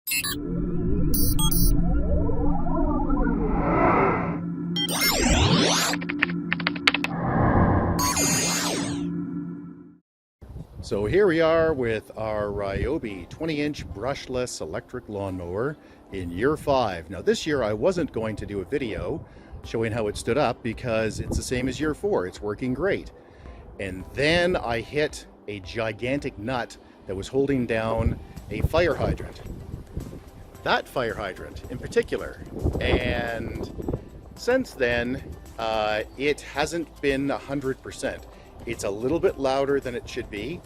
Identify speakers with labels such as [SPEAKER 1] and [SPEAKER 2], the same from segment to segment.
[SPEAKER 1] So here we are with our Ryobi 20-inch brushless electric lawnmower in year 5. Now this year I wasn't going to do a video showing how it stood up because it's the same as year 4. It's working great. And then I hit a gigantic nut that was holding down a fire hydrant. That fire hydrant in particular. And since then, it hasn't been 100%. It's a little bit louder than it should be,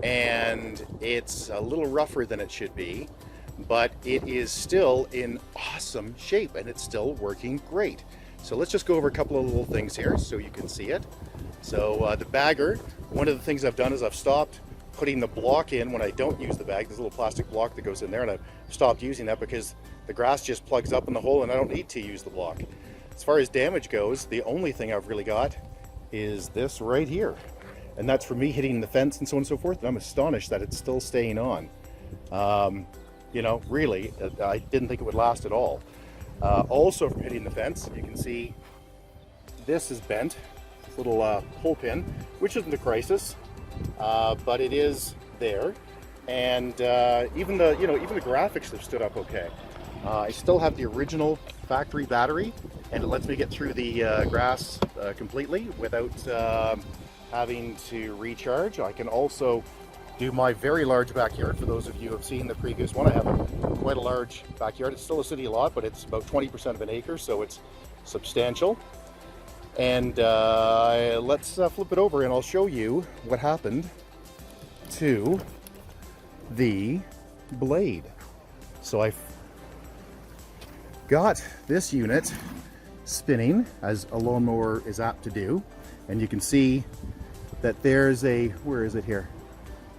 [SPEAKER 1] and it's a little rougher than it should be, but it is still in awesome shape and it's still working great. So let's just go over a couple of little things here so you can see it. So the bagger, one of the things I've done is I've stopped putting the block in when I don't use the bag. There's a little plastic block that goes in there, and I've stopped using that because the grass just plugs up in the hole and I don't need to use the block. As far as damage goes, the only thing I've really got is this right here, and that's for me hitting the fence and so on and so forth, and I'm astonished that it's still staying on. You know, really, I didn't think it would last at all. Also from hitting the fence, you can see this is bent, this little pull pin, which isn't a crisis, but it is there, and even the graphics have stood up okay. I still have the original factory battery, and it lets me get through the grass completely without having to recharge. I can also do my very large backyard. For those of you who have seen the previous one, I have quite a large backyard. It's still a city lot, but it's about 20% of an acre, so it's substantial. And let's flip it over and I'll show you what happened to the blade. So I got this unit spinning, as a lawnmower is apt to do, and you can see that there's a, where is it here?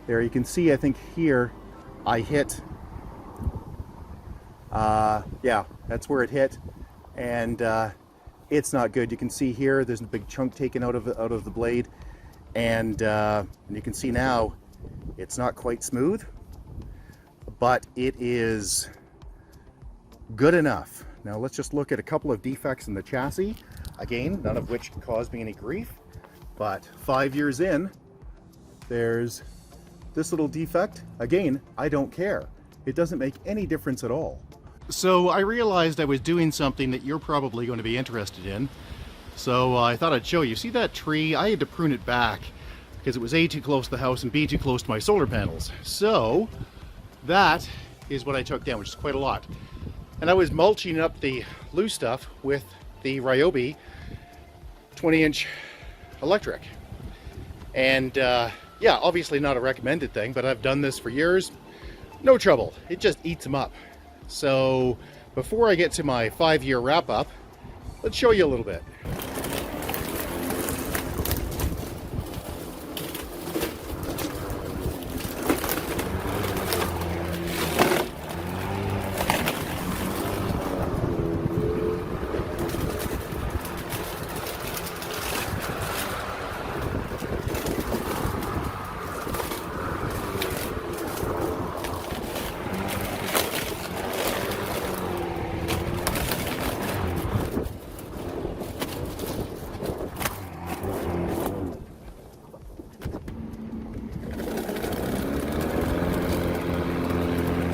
[SPEAKER 1] There, you can see, I think here I hit, yeah, that's where it hit, and it's not good. You can see here there's a big chunk taken out of the blade, and you can see now it's not quite smooth, but it is good enough. Now let's just look at a couple of defects in the chassis. Again, none of which caused me any grief, but 5 years in, there's this little defect. Again, I don't care. It doesn't make any difference at all. So I realized I was doing something that you're probably going to be interested in. So I thought I'd show you. See that tree? I had to prune it back because it was A, too close to the house, and B, too close to my solar panels. So that is what I took down, which is quite a lot. And I was mulching up the loose stuff with the Ryobi 20-inch electric. And yeah, obviously not a recommended thing, but I've done this for years. No trouble. It just eats them up. So before I get to my 5-year wrap-up, let's show you a little bit.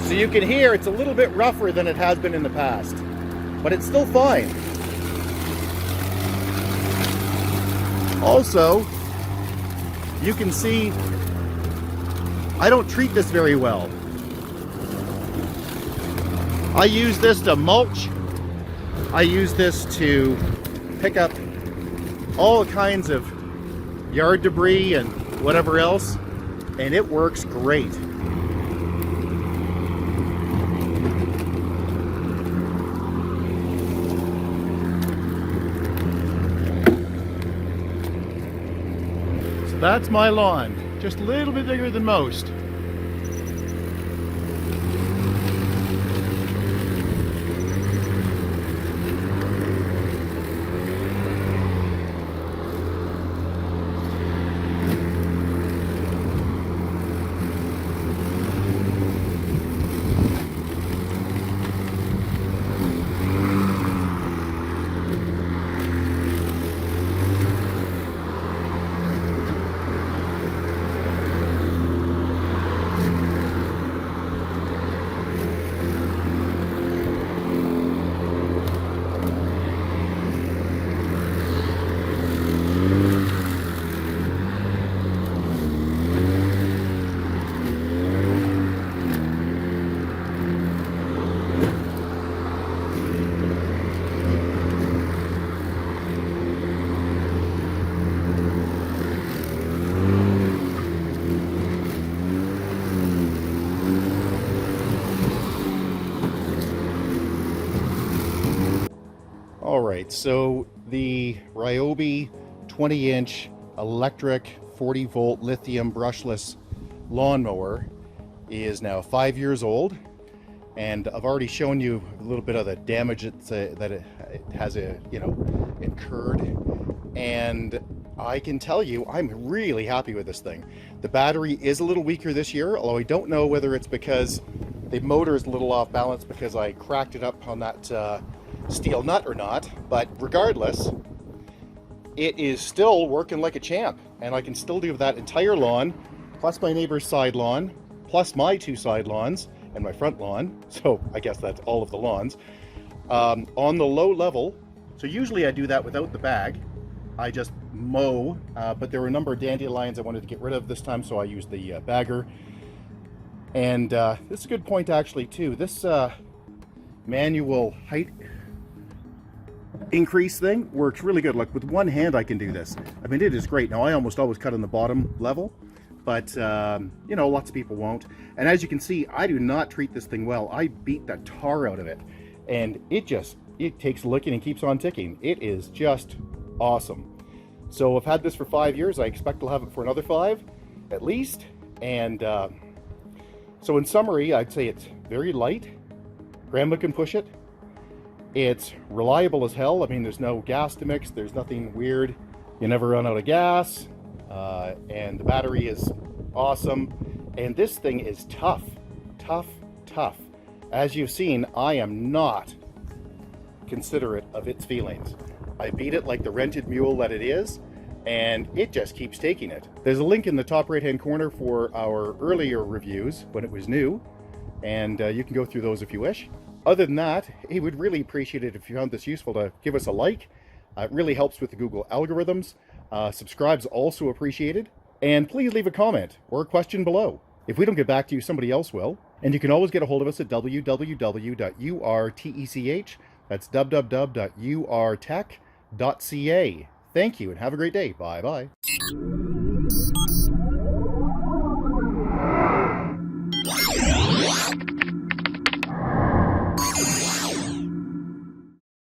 [SPEAKER 1] So you can hear it's a little bit rougher than it has been in the past, but it's still fine. Also, you can see I don't treat this very well. I use this to mulch. I use this to pick up all kinds of yard debris and whatever else, and it works great. That's my lawn, just a little bit bigger than most. All right, so the Ryobi 20-inch electric 40-volt lithium brushless lawnmower is now 5 years old, and I've already shown you a little bit of the damage that it has incurred, and I can tell you I'm really happy with this thing. The battery is a little weaker this year, although I don't know whether it's because the motor is a little off balance because I cracked it up on that steel nut or not, but regardless, it is still working like a champ, and I can still do that entire lawn, plus my neighbor's side lawn, plus my 2 side lawns, and my front lawn, so I guess that's all of the lawns, on the low level. So usually I do that without the bag. I just mow, but there were a number of dandelions I wanted to get rid of this time, so I used the bagger. And this is a good point actually too. This manual height increase thing works really good. Like with one hand I can do this. I mean, it is great. Now I almost always cut on the bottom level, but you know, lots of people won't. And as you can see, I do not treat this thing well. I beat the tar out of it, and it takes licking and keeps on ticking. It is just awesome. So I've had this for 5 years. I expect I'll have it for another 5 at least. And so in summary, I'd say it's very light. Grandma can push it. It's reliable as hell. I mean, there's no gas to mix. There's nothing weird. You never run out of gas. And the battery is awesome. And this thing is tough, tough, tough. As you've seen, I am not considerate of its feelings. I beat it like the rented mule that it is, and it just keeps taking it. There's a link in the top right-hand corner for our earlier reviews when it was new, and you can go through those if you wish. Other than that, we would really appreciate it if you found this useful to give us a like. It really helps with the Google algorithms. Subscribe's also appreciated. And please leave a comment or a question below. If we don't get back to you, somebody else will. And you can always get a hold of us at www.urtech, that's www.urtech.ca. Thank you and have a great day. Bye-bye.